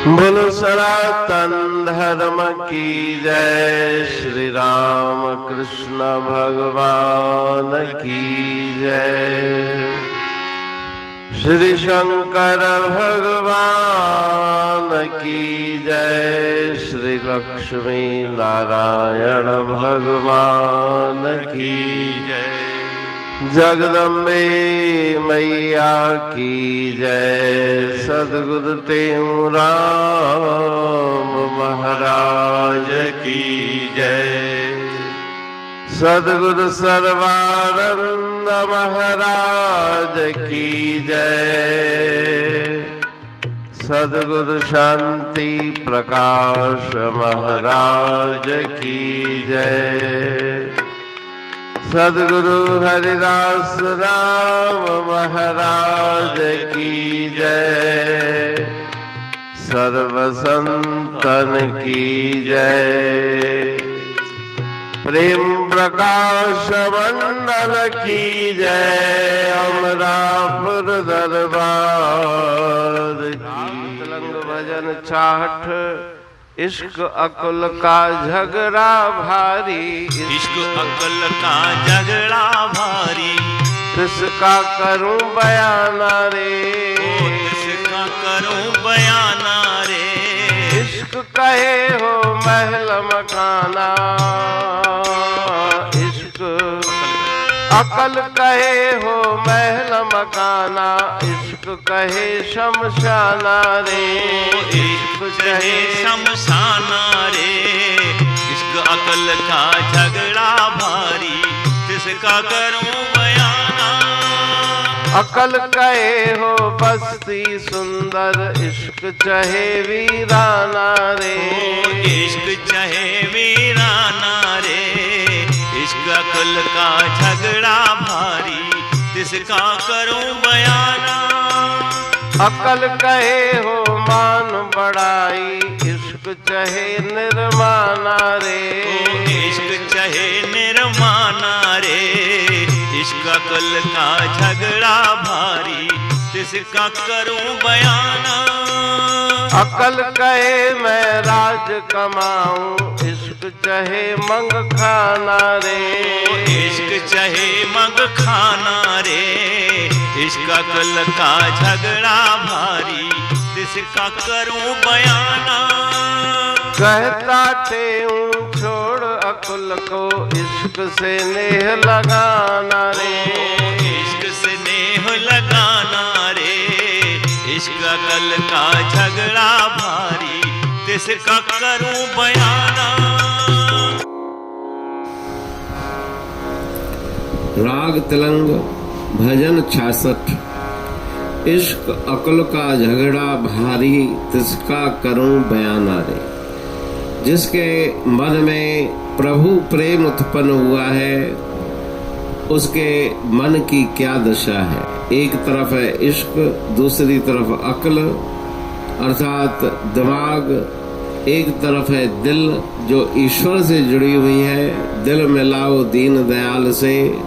बोलो सनातन धर्म की जय। श्री राम कृष्ण भगवान की जय। श्री शंकर भगवान की जय। श्री लक्ष्मी नारायण भगवान की जय। जगदम्बे मैया की जय। सद्गुरु राम महाराज की जय। सद्गुरु सर्वानंद महाराज की जय। सद्गुरु शांति प्रकाश महाराज की जय। सद्गुरु हरिदास राम महाराज की जय। सर्व संतन की जय। प्रेम प्रकाश मंडल की जय। अमरापुर दरबार की। तलंग भजन चाहठ। इश्क अकुल का झगड़ा भारी। इश्क अकुल का झगड़ा भारी। किसका करूं बयाना रे। किसका करूं बयाना रे। इश्क कहे हो महल मकाना। इश्क अकल कहे हो महल मकाना। इश्क कहे शमशाना रे। इश्क कहे शमशाना रे। इश्क अकल का झगड़ा भारी। किसका करूं बयाना। अकल कहे हो बस्ती सुंदर। इश्क चाहे वीराना रे। इश्क चाहे वीराना रे। इश्क अकल का झगड़ा भारी। किसका करूं बयाना। अकल कहे हो मान बड़ाई। इश्क चाहे निर्माना रे। इश्क चाहे निर्माना रे। इश्क अकल का झगड़ा भारी। किसका करूं बयाना। अकल कहे मैं राज कमाऊं। इश्क चाहे मंग खाना रे। इश्क चाहे मंग खाना रे। इश्क अकल का झगड़ा भारी। किसका करूं बयाना। कहता ठेऊं छोड़ अकुल को। इश्क से नेह लगाना रे। इश्क से नेह लगाना रे। इश्क अकल का झगड़ा भारी। किसका करूं बयाना। राग तिलंग भजन 66। इश्क अकल का झगड़ा भारी। किसका करूं बयाना रे। जिसके मन में प्रभु प्रेम उत्पन्न हुआ है उसके मन की क्या दशा है। एक तरफ है इश्क, दूसरी तरफ अक्ल अर्थात दिमाग। एक तरफ है दिल जो ईश्वर से जुड़ी हुई है। दिल मिलाओ दीन दयाल से।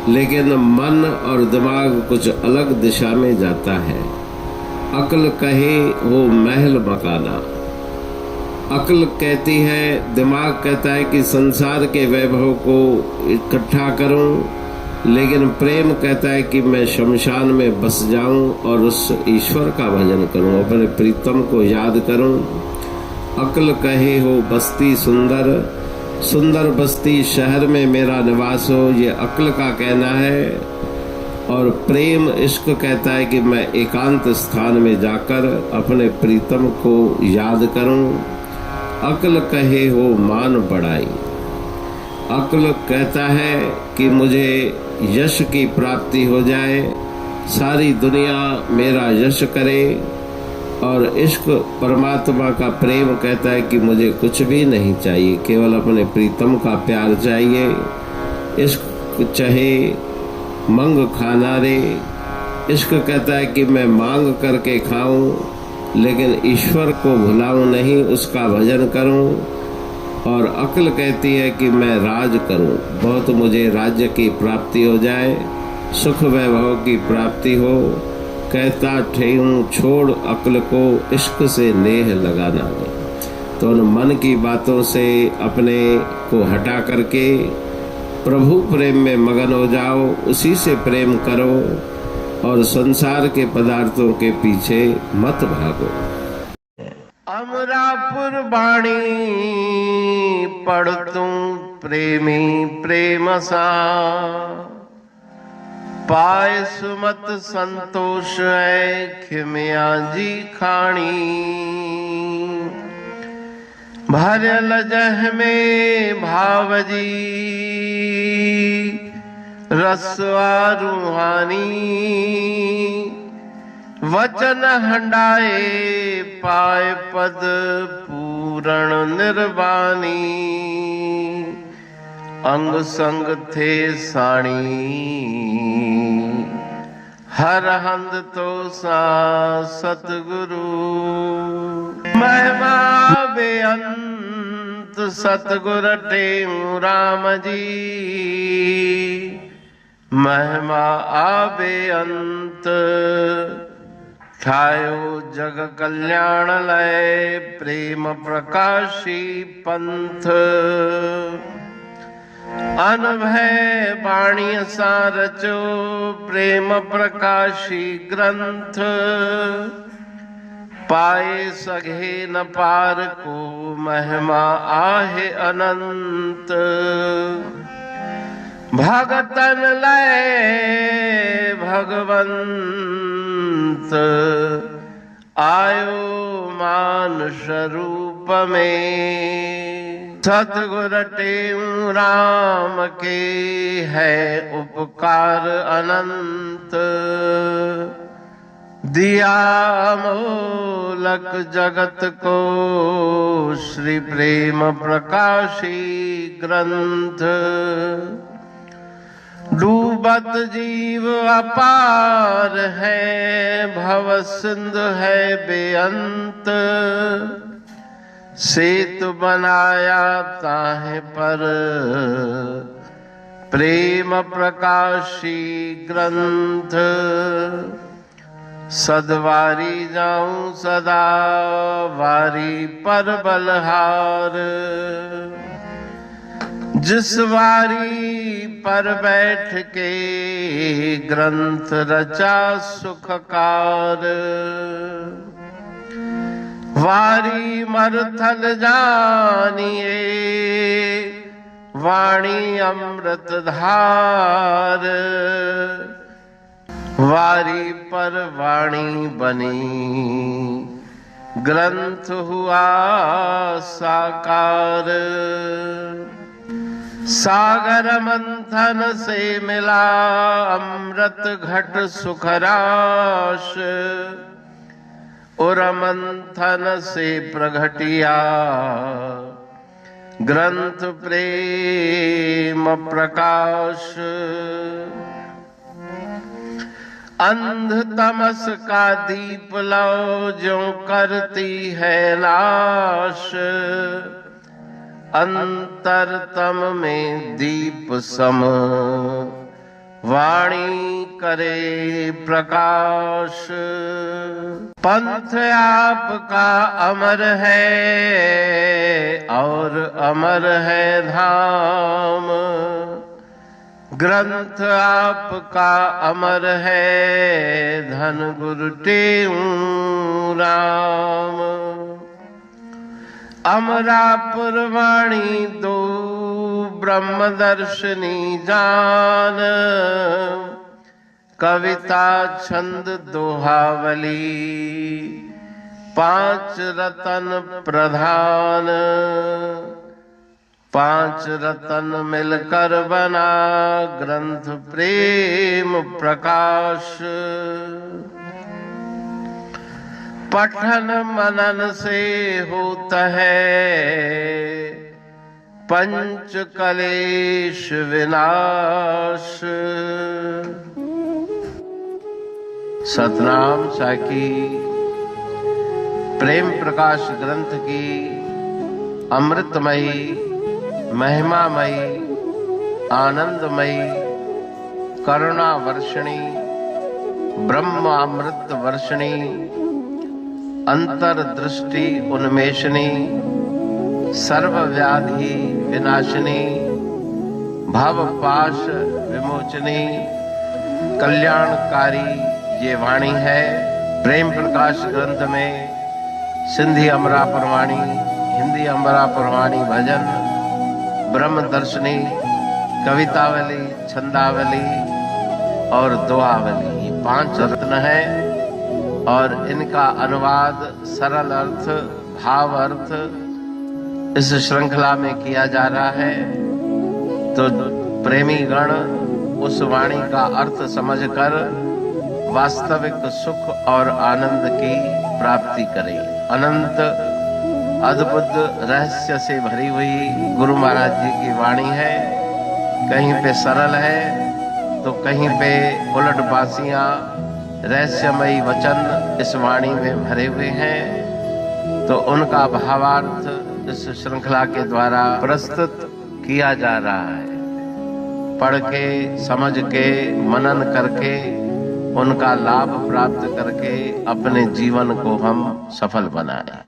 लेकिन मन और दिमाग कुछ अलग दिशा में जाता है। अक्ल कहे हो महल मकाना। अक्ल कहती है, दिमाग कहता है कि संसार के वैभव को इकट्ठा करूं। लेकिन प्रेम कहता है कि मैं शमशान में बस जाऊं और उस ईश्वर का भजन करूं, अपने प्रीतम को याद करूं। अक्ल कहे हो बस्ती सुंदर। सुंदर बस्ती शहर में मेरा निवास हो, ये अक्ल का कहना है। और प्रेम इश्क कहता है कि मैं एकांत स्थान में जाकर अपने प्रीतम को याद करूं। अक्ल कहे हो मान बढ़ाई। अक्ल कहता है कि मुझे यश की प्राप्ति हो जाए, सारी दुनिया मेरा यश करे। और इश्क परमात्मा का प्रेम कहता है कि मुझे कुछ भी नहीं चाहिए, केवल अपने प्रीतम का प्यार चाहिए। इश्क चाहे मंग खाना रे। इश्क कहता है कि मैं मांग करके खाऊं, लेकिन ईश्वर को भुलाऊं नहीं, उसका भजन करूं। और अक्ल कहती है कि मैं राज करूं, बहुत मुझे राज्य की प्राप्ति हो जाए, सुख वैभव की प्राप्ति हो। कहता ठेहूं छोड़ अक्ल को, इश्क से नेह लगाना दे। तो उन मन की बातों से अपने को हटा करके प्रभु प्रेम में मगन हो जाओ, उसी से प्रेम करो और संसार के पदार्थों के पीछे मत भागो। अमरापुर बाणी पढ़ तू प्रेमी प्रेम सा, पाए सुमत संतोष है खिमिया जी खाणी। भरल जह में भावजी रसवा रूहानी, वचन हंडाए पाए पद पूरण निर्वाणी। अंग संग थे साणी हर हंद तो सा सतगुरु। महिमा बेअंत सतगुर टेऊ राम जी, महिमा आबे अंत ठायो जग कल्याण लय। प्रेम प्रकाशी पंथ अनभय बाणी सा रचो, प्रेम प्रकाशी ग्रंथ। पाए सघे न पार को, महिमा आहे अनंत। भगतन लय भगवंत, आयो मानुष रूप में। सतगुर टेऊ राम के है उपकार अनंत। दिया मोलक जगत को श्री प्रेम प्रकाशी ग्रंथ। डूबत जीव अपार है, भव सिंधु है बेअंत। सेतु बनाया ताहे पर प्रेम प्रकाशी ग्रंथ। सदवारी जाऊं सदा वारी पर बलहार। जिस वारी पर बैठ के ग्रंथ रचा सुखकार। वारी मरथल जानिए वाणी अमृत धार। वारी पर वाणी बनी ग्रंथ हुआ साकार। सागर मंथन से मिला अमृत घट सुखराश। और मंथन से प्रगटिया ग्रंथ प्रेम प्रकाश। अंध तमस का दीप लो जो करती है नाश। अंतरतम में दीप सम वाणी करे प्रकाश। पंथ आपका अमर है और अमर है धाम। ग्रंथ आपका अमर है धन गुरु टेऊ राम। अमरापुर वाणी दो ब्रह्मदर्शनी जान। कविता छंद दोहावली पांच रतन प्रधान। पांच रतन मिलकर बना ग्रंथ प्रेम प्रकाश। पठन मनन से होता है पंच कलेश विनाश। सतनाम साकी प्रेम प्रकाश ग्रंथ की अमृतमयी महिमामयी आनंदमयी करुणा वर्षणी ब्रह्मामृत वर्षिणी, अंतर्दृष्टि उन्मेषणी, सर्वव्याधि विनाशिनी, भवपाश विमोचनी, कल्याणकारी ये वाणी है। प्रेम प्रकाश ग्रंथ में सिंधी अमरा पुरवाणी, हिंदी अमरा पुरवाणी भजन, ब्रह्म दर्शनी, कवितावली, छंदावली और दुआवली, ये 5 रत्न है और इनका अनुवाद सरल अर्थ, भाव अर्थ इस श्रृंखला में किया जा रहा है। तो प्रेमी गण उस वाणी का अर्थ समझकर वास्तविक सुख और आनंद की प्राप्ति करें। अनंत अद्भुत रहस्य से भरी हुई गुरु महाराज जी की वाणी है। कहीं पे सरल है तो कहीं पे उलट बासियां, रहस्यमयी वचन इस वाणी में भरे हुए हैं। तो उनका भावार्थ इस श्रृंखला के द्वारा प्रस्तुत किया जा रहा है। पढ़ के, समझ के, मनन करके, उनका लाभ प्राप्त करके अपने जीवन को हम सफल बनाएं।